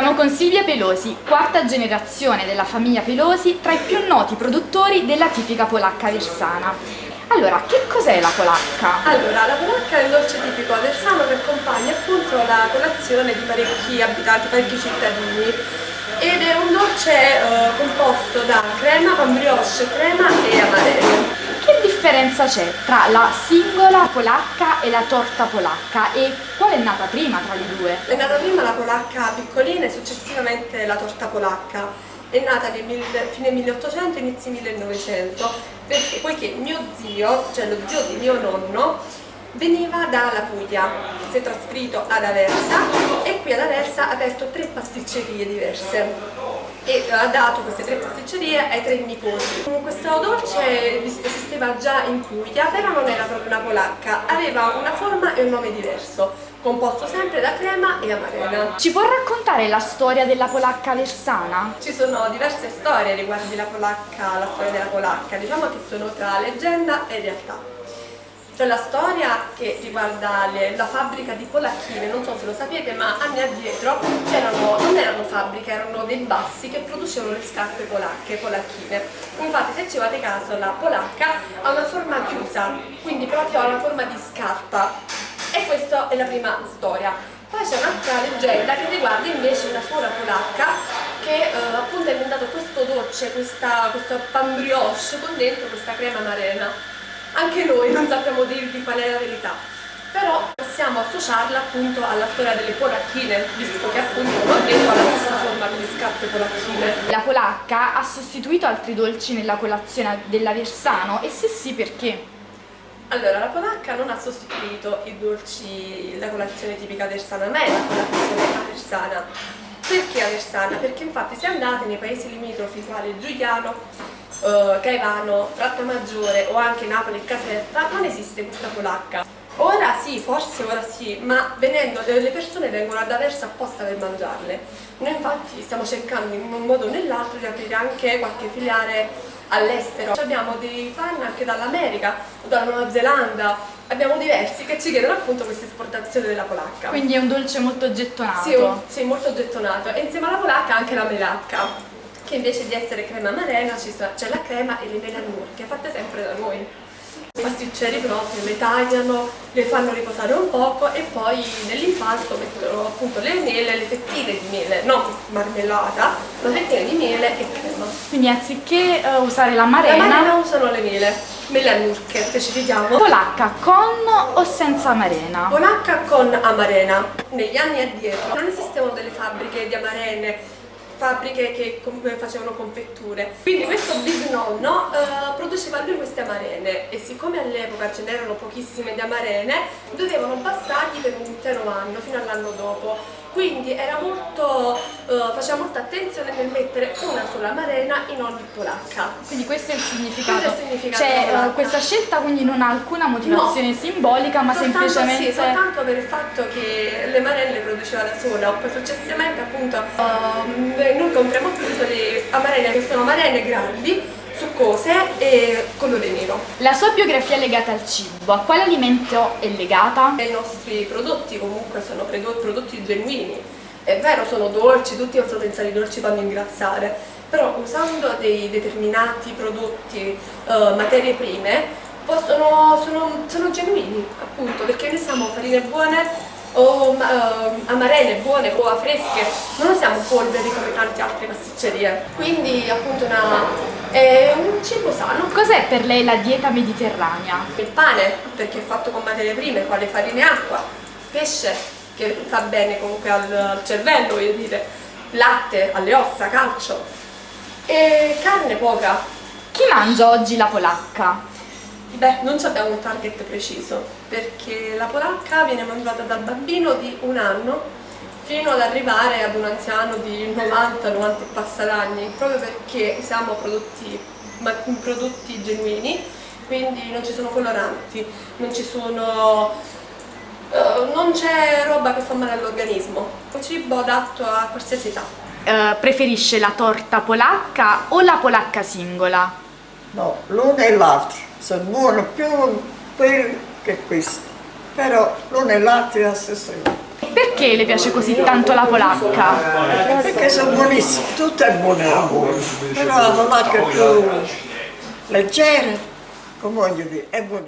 Siamo con Silvia Pelosi, quarta generazione della famiglia Pelosi, tra i più noti produttori della tipica polacca aversana. Allora, che cos'è la polacca? Allora, la polacca è un dolce tipico aversano che accompagna appunto la colazione di parecchi abitanti, parecchi cittadini. Ed è un dolce composto da crema, pan brioche, crema e amarene. Che differenza c'è tra la singola polacca e la torta polacca e qual è nata prima tra le due? È nata prima la polacca piccolina e successivamente la torta polacca. È nata nel fine 1800 inizi 1900 poiché mio zio, cioè lo zio di mio nonno, veniva dalla Puglia, si è trasferito ad Aversa e qui ad Aversa ha aperto 3 pasticcerie diverse e ha dato queste 3 pasticcerie ai 3 nipoti. Questo dolce esisteva già in Puglia, però non era proprio una polacca, aveva una forma e un nome diverso, composto sempre da crema e amarena. Ci può raccontare la storia della polacca aversana? Ci sono diverse storie riguardo la polacca, la storia della polacca, diciamo che sono tra leggenda e realtà. C'è la storia che riguarda la fabbrica di polacchine, non so se lo sapete, ma anni addietro non erano fabbriche, erano dei bassi che producevano le scarpe polacchine. Infatti se ci fate caso la polacca ha una forma chiusa, quindi proprio ha una forma di scarpa e questa è la prima storia. Poi c'è un'altra leggenda che riguarda invece una sola polacca che appunto ha inventato questo dolce, questo pan brioche con dentro questa crema amarena. Anche noi non sappiamo dirvi qual è la verità, però possiamo associarla appunto alla storia delle polacchine, visto che appunto come ho detto ha la stessa forma delle scarpe polacchine. La polacca ha sostituito altri dolci nella colazione dell'aversano e se sì, perché? Allora, la polacca non ha sostituito i dolci, la colazione tipica aversana, ma è la colazione aversana. Perché aversana? Perché infatti se andate nei paesi limitrofi quali Giuliano, Caivano, Frattamaggiore o anche Napoli e Caserta non esiste questa polacca. Ora sì, forse ora sì, ma le persone vengono ad Aversa apposta per mangiarle. Noi infatti stiamo cercando in un modo o nell'altro di aprire anche qualche filiale all'estero. Abbiamo dei fan anche dall'America o dalla Nuova Zelanda, abbiamo diversi che ci chiedono appunto questa esportazione della polacca. Quindi è un dolce molto gettonato. Sì, molto gettonato. E insieme alla polacca anche la melacca, che invece di essere crema amarena c'è la crema e le mele annurche, fatte sempre da noi. I pasticceri proprio le tagliano, le fanno riposare un poco e poi nell'impasto mettono appunto le mele, le fettine di mele, non marmellata, ma fettine di mele e crema. Quindi anziché usare l'amarena usano le mele annurche, specifichiamo. Polacca con o senza amarena? Polacca con amarena. Negli anni addietro non esistevano delle fabbriche di amarene, fabbriche che facevano confetture, quindi questo bisnonno produceva lui queste amarene e siccome all'epoca ce n'erano pochissime di amarene dovevano passargli per un intero anno fino all'anno dopo, quindi faceva molta attenzione nel mettere una sola amarena in ogni polacca. Quindi questo è il significato. Questo è il significato cioè della polacca. questa scelta quindi non ha alcuna motivazione simbolica, ma semplicemente sì, soltanto per il fatto che le amarene le produceva da sola, poi successivamente appunto noi compriamo appunto le amarene che sono amarene grandi, succose e colore nero. La sua biografia è legata al cibo, a quale alimento è legata? I nostri prodotti comunque sono prodotti genuini, è vero sono dolci, tutti possono pensare i dolci vanno a ingrassare, però usando dei determinati prodotti, materie prime, sono genuini appunto, perché noi siamo farine buone o amarene buone o fresche, non usiamo polveri come tante altre pasticcerie, quindi appunto è un cibo sano. Cos'è per lei la dieta mediterranea? Il pane, perché è fatto con materie prime, quale farina e acqua, pesce, che fa bene comunque al cervello, voglio dire, latte, alle ossa, calcio, e carne poca. Chi mangia oggi la polacca? Beh, non abbiamo un target preciso, perché la polacca viene mangiata dal bambino di 1 anno fino ad arrivare ad un anziano di 90 e passa d'anni, proprio perché usiamo prodotti genuini, quindi non ci sono coloranti, non c'è roba che fa male all'organismo, è un cibo adatto a qualsiasi età. Preferisce la torta polacca o la polacca singola? No, l'uno e l'altro sono buono più quelli che questi, però l'uno e l'altro è la stessa cosa. Perché perché le piace così tanto la polacca? Perché sono buonissime, tutto è buono, però la polacca è più leggera, come voglio dire, è buona.